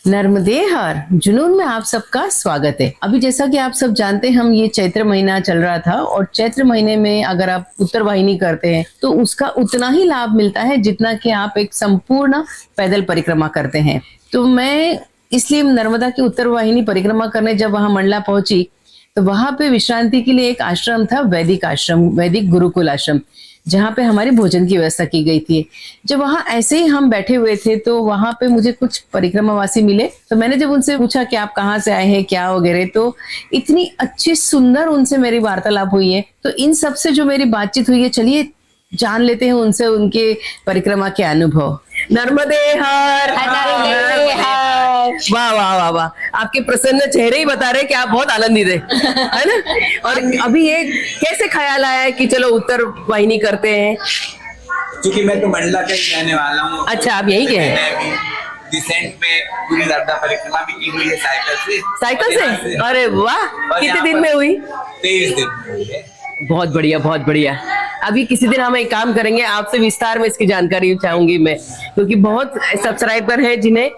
नर्मदे हर जुनून में आप सबका स्वागत है। अभी जैसा कि आप सब जानते हैं, हम ये चैत्र महीना चल रहा था और चैत्र महीने में अगर आप उत्तर वाहिनी करते हैं तो उसका उतना ही लाभ मिलता है जितना कि आप एक संपूर्ण पैदल परिक्रमा करते हैं। तो मैं इसलिए नर्मदा की उत्तर वाहिनी परिक्रमा करने जब वहां मंडला पहुंची तो वहां पे विश्रांति के लिए एक आश्रम था, वैदिक आश्रम, वैदिक गुरुकुल आश्रम, जहाँ पे हमारे भोजन की व्यवस्था की गई थी। जब वहां ऐसे ही हम बैठे हुए थे तो वहां पे मुझे कुछ परिक्रमावासी मिले। तो मैंने जब उनसे पूछा कि आप कहाँ से आए हैं, क्या वगैरह, तो इतनी अच्छी सुंदर उनसे मेरी वार्तालाप हुई है। तो इन सब से जो मेरी बातचीत हुई है, चलिए जान लेते हैं उनसे उनके परिक्रमा के अनुभव। नर्मदे हर, नर्मदे हर। वाह वाह वाह वाह, आपके प्रसन्न चेहरे ही बता रहे हैं कि आप बहुत आनंदित है ना। और अभी ये कैसे ख्याल आया है कि चलो उत्तर वाहिनी करते हैं? क्योंकि मैं तो मंडला का ही रहने वाला हूँ। अच्छा, आप यही के हैं? मैंने अभी रिसेंट में पूरी नर्मदा परिक्रमा भी की हुई है साइकिल से। साइकिल से? अरे वाह, कितने दिन में हुई? 23 दिन में हुई है। बहुत बढ़िया, बहुत बढ़िया। अभी किसी दिन हम एक काम करेंगे, आपसे विस्तार में इसकी जानकारी चाहूंगी मैं, क्योंकि बहुत सब्सक्राइबर है जिन्हें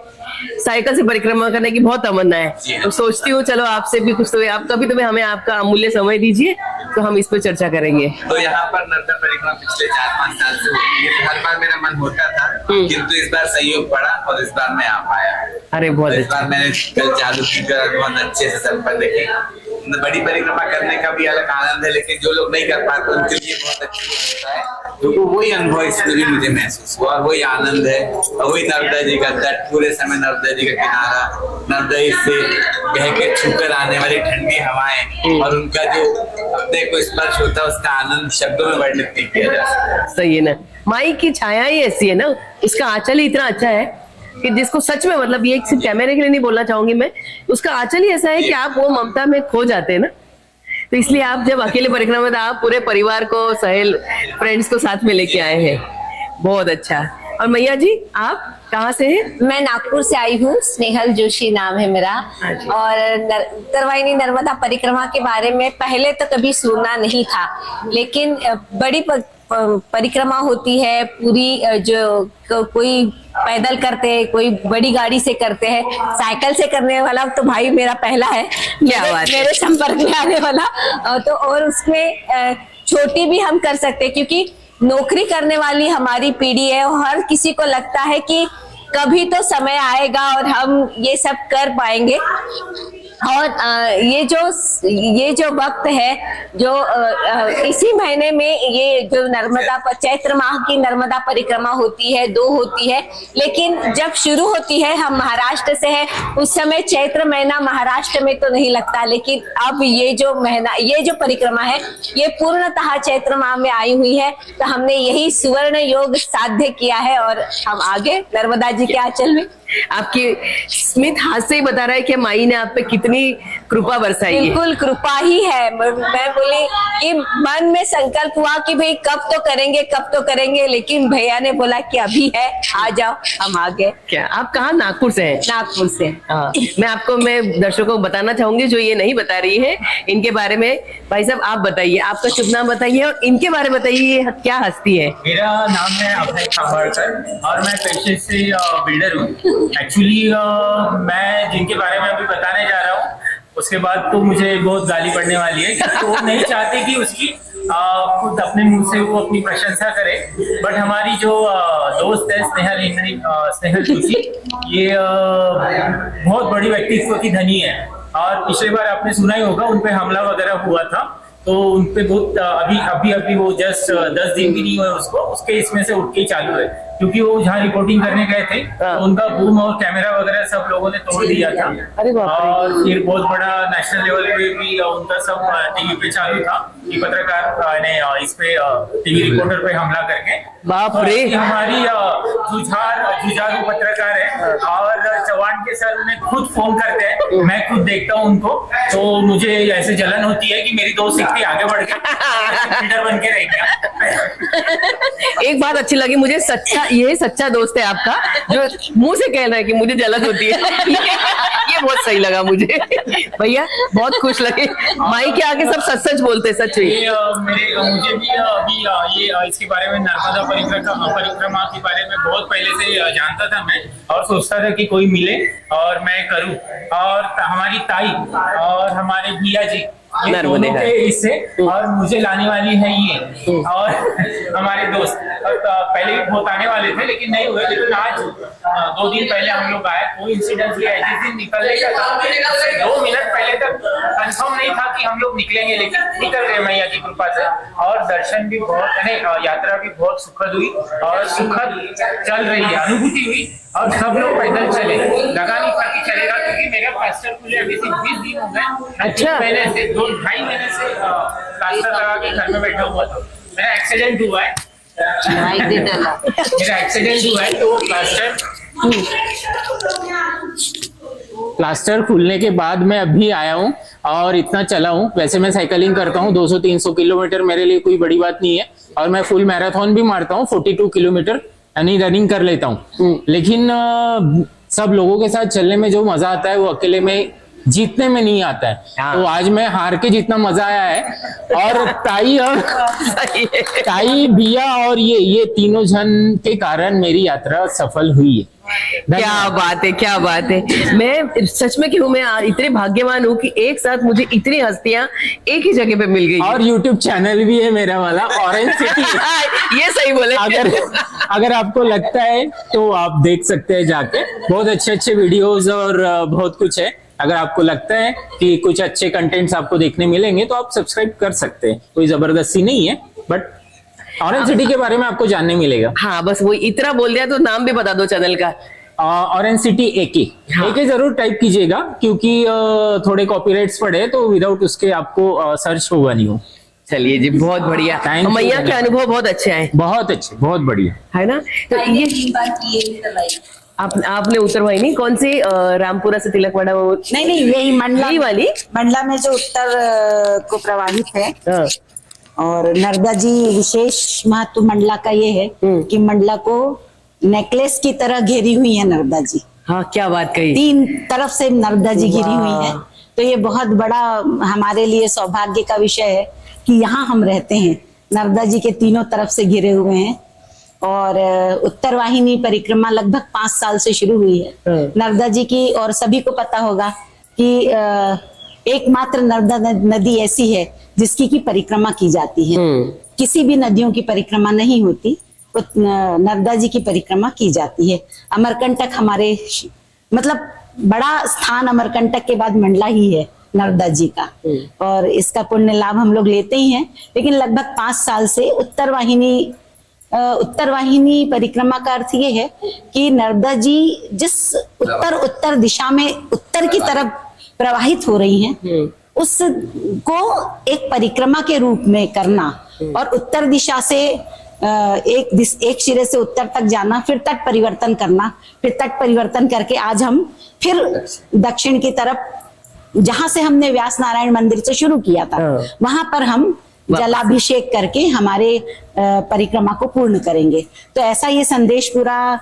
साइकिल से परिक्रमा करने की बहुत तमन्ना है। तो सोचती हूँ चलो आपसे भी कुछ, तो आप कभी हमें आपका अमूल्य समय दीजिए तो हम इस पर चर्चा करेंगे। तो यहाँ पर नर्मदा परिक्रमा पिछले 4-5 साल से होती है। हर बार मेरा मन होता था, किंतु इस बार सहयोग पड़ा और इस बार मैं आ पाया। अरे बहुत इस बार मैंने कल चालू की, बहुत अच्छे से संपन्न की। बड़ी परिक्रमा करने का भी अलग आनंद है, लेकिन जो लोग नहीं कर पाते उनके लिए बहुत अच्छा होता है। तो वही अनुभव इसमें भी मुझे महसूस हुआ और वही आनंद है। और वही नर्मदा जी का तट, पूरे समय नर्मदा जी का किनारा, नर्मदा जी से बह के छूकर आने वाली ठंडी हवाएं और उनका जो अपने को स्पर्श होता है, उसका आनंद शब्दों में वर्णित नहीं किया जा सकता। सही है ना, माई की छाया ही ऐसी है ना, उसका आंचल ही इतना अच्छा है कि जिसको सच में, मतलब ये सिर्फ कैमरे के लिए नहीं बोलना चाहूंगी मैं, उसका आंचल ही ऐसा है कि आप वो ममता में खो जाते हैं ना। तो इसलिए आप जब अकेले परिक्रमा में, आप पूरे परिवार को, सहेल, फ्रेंड्स को साथ में लेके आए हैं, बहुत अच्छा। और मैया जी, आप कहाँ से हैं? मैं नागपुर से आई हूँ, स्नेहल जोशी नाम है मेरा। और उत्तर वाहिनी नर्मदा परिक्रमा के बारे में पहले तो कभी सुना नहीं था, लेकिन बड़ी परिक्रमा होती है पूरी, जो कोई पैदल करते हैं, कोई बड़ी गाड़ी से करते हैं, साइकिल से करने वाला तो भाई मेरा पहला है, मेरे संपर्क में आने वाला। तो और उसमें छोटी भी हम कर सकते हैं, क्योंकि नौकरी करने वाली हमारी पीढ़ी है और हर किसी को लगता है कि कभी तो समय आएगा और हम ये सब कर पाएंगे। और ये जो वक्त है, जो इसी महीने में ये जो नर्मदा चैत्र माह की नर्मदा परिक्रमा होती है, 2 होती है, लेकिन जब शुरू होती है, हम महाराष्ट्र से है, उस समय चैत्र महीना महाराष्ट्र में तो नहीं लगता, लेकिन अब ये जो महीना, ये जो परिक्रमा है, ये पूर्णतः चैत्र माह में आई हुई है। तो हमने यही सुवर्ण योग साध्य किया है और हम आगे नर्मदा जी के आंचल में। आपकी स्मित हाथ से ही बता रहा है कि माई ने आप पे कितनी कृपा बरसाई है। बिल्कुल कृपा ही है। मैं बोली कि मन में संकल्प हुआ कि भाई कब तो करेंगे, कब तो करेंगे, लेकिन भैया ने बोला कि अभी है, आ जाओ, हम आ गए। क्या आप कहाँ, नागपुर से हैं? नागपुर से। हाँ, मैं दर्शकों को बताना चाहूंगी जो ये नहीं बता रही है, इनके बारे में। भाई साहब आप बताइए, आपका शुभ नाम बताइए और इनके बारे में बताइए, क्या हस्ती है? मेरा नाम है अभय खामड़कर और मैं पेशे से बिल्डर हूँ। एक्चुअली मैं जिनके बारे में अभी बताने जा रहा हूँ, उसके बाद तो मुझे बहुत गाली पड़ने वाली है, क्योंकि वो नहीं चाहते कि उसकी खुद अपने मुंह से वो अपनी प्रशंसा करे। बट हमारी जो दोस्त है स्नेहल जोशी, ये बहुत बड़ी व्यक्तित्व की धनी है और पिछली बार आपने सुना ही होगा, उन पे हमला वगैरह हुआ था। तो उनपे बहुत अभी वो जस्ट 10 दिन भी नहीं हुए उसको, उसके इसमें से उठ के चालू है, क्योंकि वो जहाँ रिपोर्टिंग करने गए थे तो उनका बूम और कैमरा वगैरह सब लोगों ने तोड़ दिया था। और फिर बहुत बड़ा नेशनल लेवल पे भी उनका सब टीवी पे चालू था कि पत्रकार ने इस पे टीवी रिपोर्टर पे हमला करके। बाप रे! हमारी जुझारू पत्रकार है और चौहान के सर उन्हें खुद फोन करते हैं, मैं खुद देखता हूँ उनको, तो मुझे ऐसे जलन होती है कि मेरी दोस्त इतनी आगे बढ़ गई, लीडर बन के रह गया। एक बात अच्छी लगी मुझे, सच्चा, ये सच्चा दोस्त है आपका जो मुंह से कह रहा है कि मुझे जलन होती है। ये ये बहुत सही लगा मुझे। भैया बहुत खुश लगे, माई के आगे सब सच सच बोलते, सच हुई। मुझे भी अभी ये इसके बारे में नर्मदा परिक्रमा के बारे में बहुत पहले से जानता था मैं, और सोचता था कि कोई मिले और मैं करूं। और हमारी ताई और हमारे भैया जी, ये दोनों के इससे, और मुझे लाने वाली है ये, और हमारे दोस्त पहले भी बहुत आने वाले थे लेकिन नहीं हुए। लेकिन आज 2 दिन पहले हम लोग आए, कोई इंसिडेंटली जिस दिन निकलने का था 2 मिनट पहले तक कंफर्म नहीं था कि हम लोग निकलेंगे, लेकिन निकल गए मैया की कृपा से। और दर्शन भी बहुत, यात्रा भी बहुत सुखद हुई और सुखद चल रही है, अनुभूति हुई। और सब लोग पैदल चले, लगा नहीं था कि चलेगा, क्योंकि मेरा प्लास्टर खुले अभी से 20 दिन हो गए। अच्छा। महीने से 2-2.5 महीने से प्लास्टर लगा के घर में बैठा हुआ था। मेरा एक्सीडेंट हुआ है, मेरा एक्सीडेंट हुआ है, तो प्लास्टर खुलने के बाद मैं अभी आया हूँ और इतना चला हूँ। वैसे मैं साइकिलिंग करता हूँ 200-300 किलोमीटर, मेरे लिए कोई बड़ी बात नहीं है। और मैं फुल मैराथन भी मारता हूँ 42 किलोमीटर, यानी रनिंग कर लेता हूँ। लेकिन सब लोगों के साथ चलने में जो मजा आता है वो अकेले में जीतने में नहीं आता है। तो आज मैं हार के जितना मजा आया है। और ताई भैया और ये तीनों जन के कारण मेरी यात्रा सफल हुई है। क्या बात है, क्या बात है। मैं सच में कहूँ, मैं इतने भाग्यवान हूँ कि एक साथ मुझे इतनी हस्तियां एक ही जगह पे मिल गई। और YouTube चैनल भी है मेरा वाला, ऑरेंज सिटी। ये सही बोले। अगर आपको लगता है तो आप देख सकते हैं जाके, बहुत अच्छे वीडियोस और बहुत कुछ है। अगर आपको लगता है कि कुछ अच्छे कंटेंट्स आपको देखने मिलेंगे तो आप सब्सक्राइब कर सकते हैं, कोई जबरदस्ती नहीं है। बट ऑरेंज सिटी के बारे में आपको जानने मिलेगा। हाँ, बस वो इतना बोल दिया तो नाम भी बता दो चैनल का। ऑरेंज सिटी एके जरूर टाइप कीजिएगा, क्योंकि थोड़े कॉपीराइट्स पड़े तो विदाउट उसके आपको सर्च होगा नहीं हो। चलिए जी, बहुत बढ़िया। मैया के अनुभव बहुत अच्छे आए, बहुत अच्छे, बहुत बढ़िया है ना। तो ये आपने उत्तरवाहिनी कौन सी, रामपुरा से तिलकवाड़ा? नहीं, यही मंडला वाली, मंडला में जो उत्तर को प्रवाहित है। और नर्मदा जी विशेष महत्व मंडला का ये है कि मंडला को नेकलेस की तरह घेरी हुई है नर्मदा जी। हाँ, क्या बात कही। 3 तरफ से नर्मदा जी घिरी हुई है। तो ये बहुत बड़ा हमारे लिए सौभाग्य का विषय है कि यहाँ हम रहते हैं, नर्मदा जी के तीनों तरफ से घिरे हुए हैं। और उत्तरवाहिनी परिक्रमा लगभग 5 साल से शुरू हुई है नर्मदा जी की। और सभी को पता होगा कि एकमात्र नर्मदा नदी ऐसी है जिसकी की परिक्रमा की जाती है। किसी भी नदियों की परिक्रमा नहीं होती, नर्मदा जी की परिक्रमा की जाती है। अमरकंटक हमारे मतलब बड़ा स्थान अमरकंटक के बाद मंडला ही है नर्मदा जी का, और इसका पुण्य लाभ हम लोग लेते ही हैं। लेकिन लगभग 5 साल से उत्तरवाहिनी परिक्रमा का अर्थ ये है कि नर्मदा जी जिस उत्तर दिशा में उत्तर की तरफ प्रवाहित हो रही हैं, उसको एक परिक्रमा के रूप में करना और उत्तर दिशा से एक सिरे से उत्तर तक जाना, फिर तट परिवर्तन करना, फिर तट परिवर्तन करके आज हम फिर दक्षिण की तरफ, जहां से हमने व्यास नारायण मंदिर से शुरू किया था, वहां पर हम जलाभिषेक करके हमारे परिक्रमा को पूर्ण करेंगे। तो ऐसा ये संदेश पूरा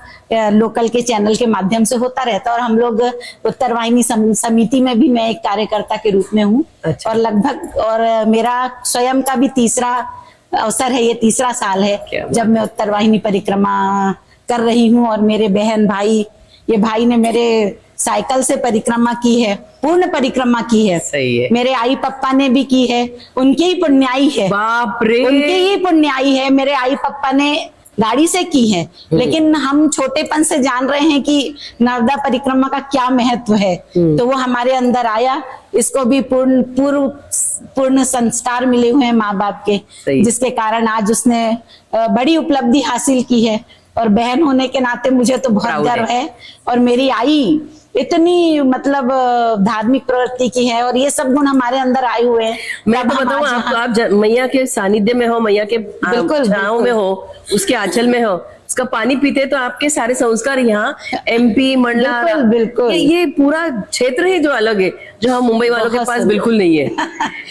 लोकल के चैनल के माध्यम से होता रहता है। और हम लोग उत्तरवाहिनी समिति में भी मैं एक कार्यकर्ता के रूप में हूँ। अच्छा। और लगभग और मेरा स्वयं का भी तीसरा अवसर है, ये तीसरा साल है जब मैं उत्तरवाहिनी परिक्रमा कर रही हूँ। और मेरे बहन भाई, ये भाई ने मेरे साइकिल से परिक्रमा की है, पूर्ण परिक्रमा की है। सही है। मेरे आई पप्पा ने भी की है, उनकी ही पुण्याई है। बाप रे, उनकी ही पुण्याई है। मेरे आई पप्पा ने गाड़ी से की है, लेकिन हम छोटेपन से जान रहे हैं कि नर्मदा परिक्रमा का क्या महत्व है। तो वो हमारे अंदर आया। इसको भी पूर्ण संस्कार मिले हुए हैं माँ बाप के, जिसके कारण आज उसने बड़ी उपलब्धि हासिल की है। और बहन होने के नाते मुझे तो बहुत गर्व है। और मेरी आई इतनी मतलब धार्मिक प्रवृत्ति की है, और ये सब गुण हमारे अंदर आए हुए हैं। मैं आपको बताऊं, आप मैया के सानिध्य में हो, मैया के बिल्कुल छांव में हो, उसके आंचल में हो, उसका पानी पीते तो आपके सारे संस्कार यहाँ MP मंडला बिल्कुल ये पूरा क्षेत्र ही जो अलग है जो हम मुंबई वालों के बहुत पास सुंदर। बिल्कुल नहीं है।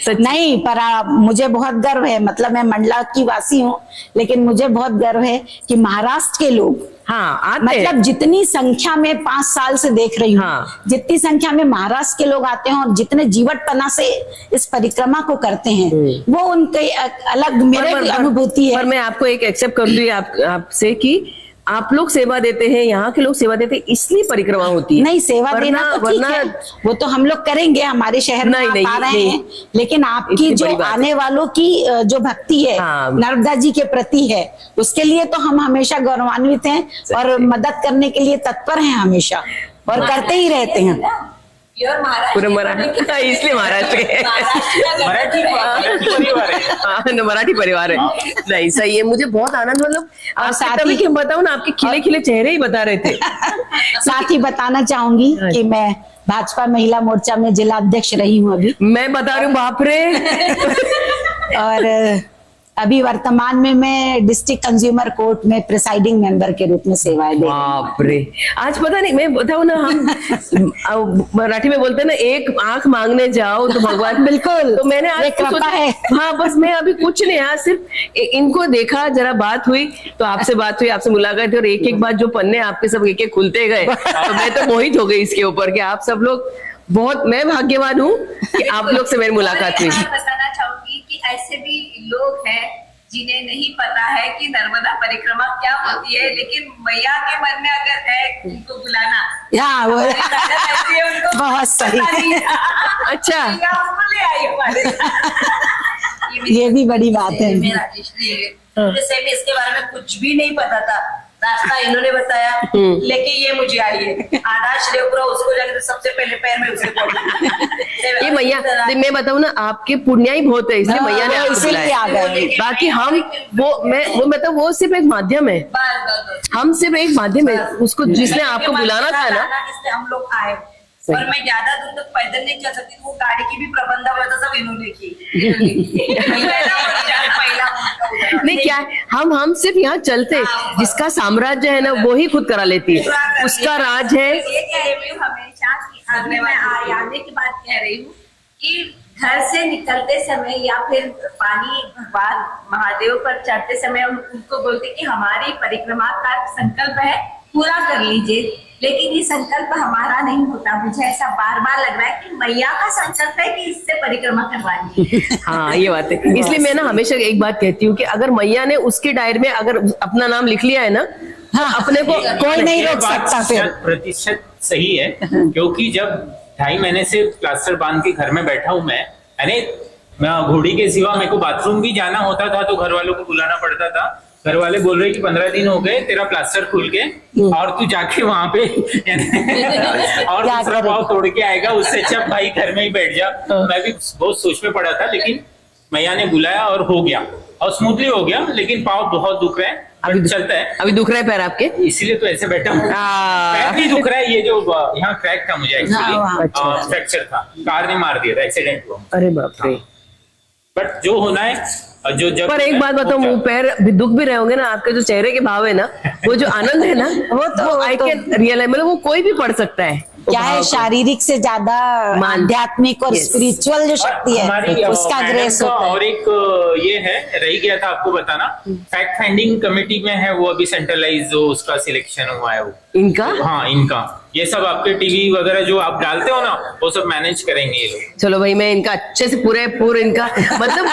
सच नहीं, पर मुझे बहुत गर्व है, मतलब मैं मंडला की वासी हूँ, लेकिन मुझे बहुत गर्व है कि महाराष्ट्र के लोग, हाँ आते मतलब हैं। जितनी संख्या में 5 साल से देख रही हूँ, हाँ। जितनी संख्या में महाराष्ट्र के लोग आते हैं और जितने जीवटपना से इस परिक्रमा को करते हैं, वो उनके अलग मेरे की अनुभूति है। पर मैं आपको एक एक्सेप्ट कर दूं आपसे कि आप लोग सेवा देते हैं, यहाँ के लोग सेवा देते हैं, इसलिए परिक्रमा होती है। नहीं, सेवा देना तो ठीक है, वो तो हम लोग करेंगे, हमारे शहर में नहीं, आप आ रहे नहीं। हैं, लेकिन आपकी इतनी जो बड़ी बात है। आने वालों की जो भक्ति है, हाँ। नर्मदा जी के प्रति है, उसके लिए तो हम हमेशा गौरवान्वित हैं और मदद करने के लिए तत्पर हैं हमेशा, और करते ही रहते हैं। प्योर पूरे महाराष्ट्र मराठी इसलिए महाराष्ट्र के मराठी परिवार है। हाँ, मराठी परिवार है। नहीं सही है, मुझे बहुत आनंद, मतलब और आपसे साथ तभी ही- कि बताऊं ना, आपके खिले खिले चेहरे ही बता रहे थे। साथ ही बताना चाहूंगी कि मैं भाजपा महिला मोर्चा में जिला अध्यक्ष रही हूँ अभी, मैं बता रही हूँ, बाप रे। और अभी वर्तमान में मैं डिस्ट्रिक्ट कंज्यूमर कोर्ट में प्रिसाइडिंग मेंबर के रूप में सेवाएं दे रही हूँ। बाप रे, आज पता नहीं, मैं बताऊं ना, हम मराठी में बोलते हैं ना, एक आंख मांगने जाओ तो भगवान, बिल्कुल, तो मैंने आज ये तो कृपा सोचा- है। हाँ बस मैं अभी कुछ नहीं, आज सिर्फ इनको देखा, जरा बात हुई, तो आपसे बात हुई, आपसे मुलाकात हुई, और एक एक बात जो पन्ने आपके सब एक एक खुलते गए, तो मैं तो मोहित हो गई इसके ऊपर कि आप सब लोग बहुत, मैं भाग्यवान हूँ कि आप लोग से मेरी मुलाकात हुई। मैं बताना चाहूंगी कि ऐसे भी लोग हैं जिन्हें नहीं पता है कि नर्मदा परिक्रमा क्या होती है, लेकिन मैया के मन में अगर है उनको बुलाना, हाँ, वो हमारी ताकत ऐसी है, उनको बहुत सही। पता नहीं। अच्छा। मैया हमको ले आई हमारे साथ। ये भी बड़ी बात है। में राजेश्वरी है, जैसे भी इसके बारे में कुछ भी नहीं पता था, रास्ता इन्होंने बताया, लेके ये मुझे आई है, आधा श्रेय पूरा उसको जाके, तो सबसे पहले पैर में उसे पड़ी। ये मैया, मैं बताऊं ना, आपके पुण्य ही बहुत है, इसलिए मैया ने हाँ, आपको इसीलिए आ बुलाया। गए। बाकी हम वो मतलब वो सिर्फ एक माध्यम है, हम सिर्फ एक माध्यम है, उसको जिसने आपको बुलाना था ना। इसलिए हम लोग आए, और मैं ज्यादा दूर तक पैदल नहीं चल सकती, वो गाड़ी की भी प्रबंध हुआ था, सब इन्होंने की। पहला नहीं क्या है, हम सिर्फ यहाँ चलते, जिसका साम्राज्य है ना वो ही खुद करा लेती है, उसका राज है। ये कह रही हूँ हमेशा कि अगर मैं आने की बात कह रही हूँ कि घर से निकलते समय या फिर पानी भगवान महादेव पर चढ़ते समय उनको बोलते कि हमारी परिक्रमा का संकल्प है, पूरा कर लीजिए, लेकिन ये संकल्प हमारा नहीं होता। मुझे ऐसा बार बार लग रहा है कि मैया का संकल्प है कि इससे परिक्रमा करवानी है। हाँ ये बात है, इसलिए मैं ना हमेशा एक बात कहती हूँ कि अगर मैया ने उसके डायरी में अगर अपना नाम लिख लिया है ना, हाँ, अपने को कोई नहीं ये रोक बात सकता फिर। 100% सही है, क्योंकि जब 2.5 महीने से प्लास्टर बांध के घर में बैठा हूं मैं घोड़ी के सिवा मेरे को बाथरूम भी जाना होता था तो घर वालों को बुलाना पड़ता था। घर वाले बोल रहे कि 15 दिन हो गए तेरा प्लास्टर खुल के, और तू जाके वहां पे और क्या दूसरा करें? पाव तोड़ के आएगा, उससे अच्छा भाई घर में ही बैठ जा। मैं भी बहुत सोच में पड़ा था, लेकिन मैया ने बुलाया और हो गया, और स्मूथली हो गया, लेकिन पाव बहुत दुख रहे हैं, बट चलता है, अभी दुख रहा है पैर आपके। इसीलिए तो ऐसे बैठा हूँ। हाँ। पैर भी दुख रहा है, ये जो यहाँ क्रैक था मुझे हाँ, एक्चुअली, फ्रैक्चर था, कार ने मार दिया था, एक्सीडेंट हुआ। अरे बाप रे। बट जो होना है, जो जब पर एक बात बताओ, मुंह पैर भी दुख भी रहे होंगे ना, आपके जो चेहरे के भाव है ना, वो जो आनंद है ना, वो आई कैन रियलाइज, मतलब वो कोई भी पढ़ सकता है। वो क्या है, भाव को। शारीरिक से ज्यादा आध्यात्मिक और Yes. स्पिरिचुअल जो शक्ति हमारी है उसका मैडम ग्रेस का होता है। और एक ये है, रह गया था आपको बताना, फैक्ट फाइंडिंग कमेटी में है वो, अभी सेंट्रलाइज जो उसका सिलेक्शन हुआ है वो, इनका। हाँ इनका, ये सब आपके टीवी वगैरह जो आप डालते हो ना, वो सब मैनेज करेंगे ये लोग। चलो भाई, मैं इनका अच्छे से पूरे इनका मतलब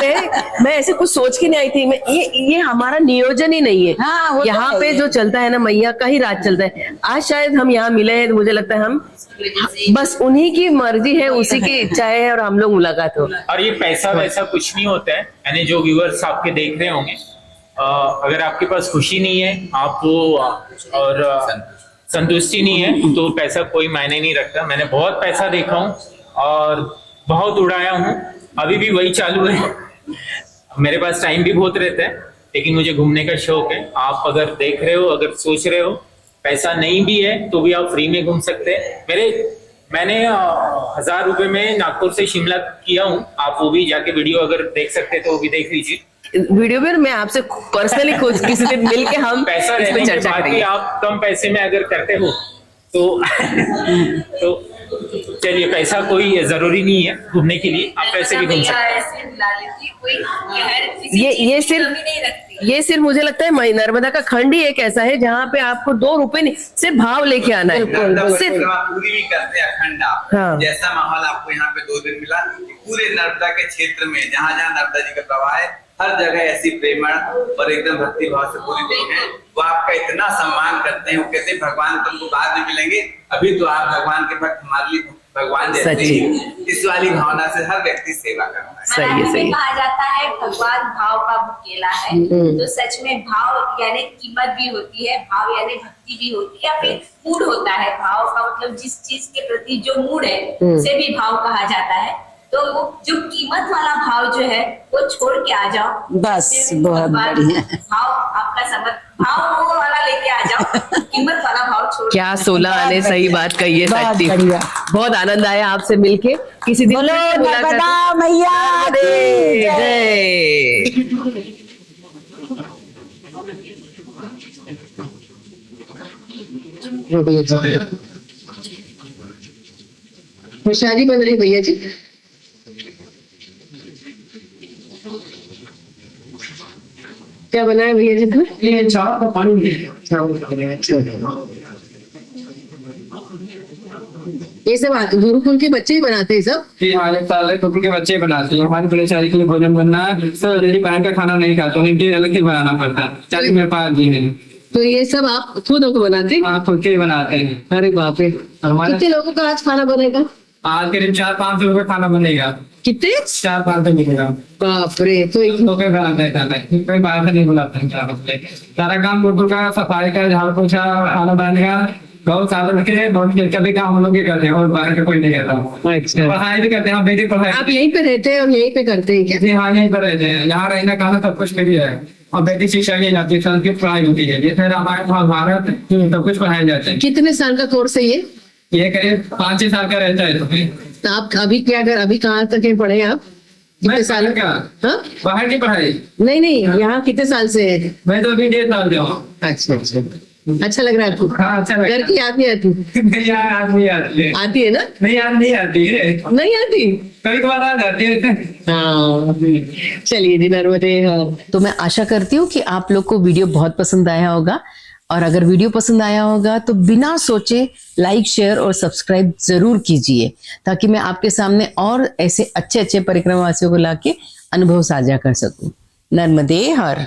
मैं ऐसे कुछ सोच के नहीं आई थी, मैं ये हमारा नियोजन ही नहीं है। हाँ, वो तो यहाँ है पे ही। जो चलता है ना, मैया का ही राज चलता है। आज शायद हम यहाँ मिले हैं, तो मुझे लगता है हम बस उन्हीं की मर्जी है, उसी की इच्छा है, और हम लोग मुलाकात हो। और ये पैसा वैसा कुछ नहीं होता है, यानी जो व्यूअर्स आपके देख रहे होंगे, अगर आपके पास खुशी नहीं है, आप वो और संतुष्टि नहीं है, तो पैसा कोई मायने नहीं रखता। मैंने बहुत पैसा देखा हूँ और बहुत उड़ाया हूँ, अभी भी वही चालू है। मेरे पास टाइम भी बहुत रहता है, लेकिन मुझे घूमने का शौक है। आप अगर देख रहे हो, अगर सोच रहे हो, पैसा नहीं भी है तो भी आप फ्री में घूम सकते हैं। मैंने 1000 रुपए में नागपुर से शिमला किया हूँ, आप वो भी जाके वीडियो अगर देख सकते हैं तो वो भी देख लीजिए। वीडियो में मैं आपसे पर्सनली खुद किसी दिन मिल के हम पैसा इस रहने पे के चर्चा बाद भी करेंगे। आप कम पैसे में अगर करते हो तो चलिए पैसा कोई जरूरी नहीं है घूमने के लिए, आप पैसे भी घूम सकते हैं। ये सिर्फ मुझे लगता है नर्मदा का खंड ही एक ऐसा है जहाँ पे आपको 2 रुपए नहीं, सिर्फ भाव लेके आना है। नर्मदा सिर्फ परिक्रमा पूरी भी करते हैं अखंड आप। हाँ। जैसा माहौल आपको यहाँ पे 2 दिन मिला, पूरे नर्मदा के क्षेत्र में जहाँ जहाँ नर्मदा जी का प्रवाह है, हर जगह ऐसी प्रेमण और एकदम भक्ति भाव से पूरी लोग हैं, वो आपका इतना सम्मान करते हैं। वो कहते हैं भगवान तुमको बाद में मिलेंगे, अभी तो आप भगवान के भक्त, हमारे लिए भगवान जैसे ही। इस वाली भावना से हर व्यक्ति सेवा करता है। सही है, सही है। कहा जाता है भगवान भाव का मुकेला है, तो सच में भाव यानी कीमत भी होती है, भाव यानी भक्ति भी होती है, फिर मूड होता है। भाव का मतलब जिस चीज के प्रति जो मूड है उसे भी भाव कहा जाता है। तो वो जो कीमत वाला भाव जो है वो छोड़ के आ जाओ, बस, बहुत भगवान बढ़िया। भाव आपका भाव वो वाला लेके आ जाओ, कीमत वाला भाव छोड़। क्या 16 आने, सही बात कही है बहुत साक्षी। बढ़िया। बहुत आनंद आया आपसे मिलके। किसी दिन बोलो फिर से मुलाकात- नर्मदा मैया की जय। शादी बन रही भैया जी। क्या बना है भैया जी? ये चावल का पानी ये सब गुरुकुल के बच्चे ही बनाते हैं सब। ये हमारे साले टोपी के बच्चे बनाते हैं। हमारी परेशानी के लिए भोजन बनना है, सर रेडी बाहर का खाना नहीं खाता, उन्हें भी अलग ही बनाना पड़ता है। चालीस मेरे पास जी है, तो ये सब आप खुद को बनाते हैं? आप खुद के ही बनाते हैं। अरे बाप रे, हमारे कितने लोगों का आज खाना बनेगा? आज करीब 400-500 रुपये खाना बनेगा। कितने? 400-500 मिलेगा। बाप रे, तो एक लोग बनाते हैं, कोई बाहर से नहीं बुलाते हैं। सारा काम गुरुकुल का, सफाई का, झाड़ू पोछा, खाना बनाने का, गौशाला के कभी काम हम लोग ही करते हैं और बाहर का कोई नहीं करता। अच्छा। पढ़ाई भी करते हैं, हम बेटी पढ़ाई। आप यहीं पे रहते हैं और यहीं पे करते हैं क्या? जी हाँ, यहीं पर रहते हैं। यहाँ रहना खाना सब कुछ फ्री है और बेटी शिक्षा की जाती है, संस्कृत पढ़ाई होती है। ये फिर हमारे महाभारत सब कुछ पढ़ाए जाते हैं। कितने साल का कोर्स है ये? ये करीब 5-6 साल का रहता है। तो आप अभी क्या कर, अभी कहाँ तक है पढ़े आप? कितने साल का? हाँ? बाहर की पढ़ाई नहीं, यहाँ कितने साल से है? मैं तो अभी 1.5 साल से हूँ। अच्छा, अच्छा लग रहा है आपको? हाँ, अच्छा लगता है। घर की याद नहीं आती? नहीं यार, आज नहीं आती है। आती है ना? नहीं यार, नहीं आती है। नहीं आती? कभी कभार आ जाती है। हाँ, चलिए जी नर्मदे। हाँ, तो मैं आशा करती हूँ कि आप लोग को वीडियो बहुत पसंद आया होगा, और अगर वीडियो पसंद आया होगा तो बिना सोचे लाइक, शेयर और सब्सक्राइब जरूर कीजिए, ताकि मैं आपके सामने और ऐसे अच्छे अच्छे परिक्रमावासियों को लाके अनुभव साझा कर सकूं। नर्मदे हर।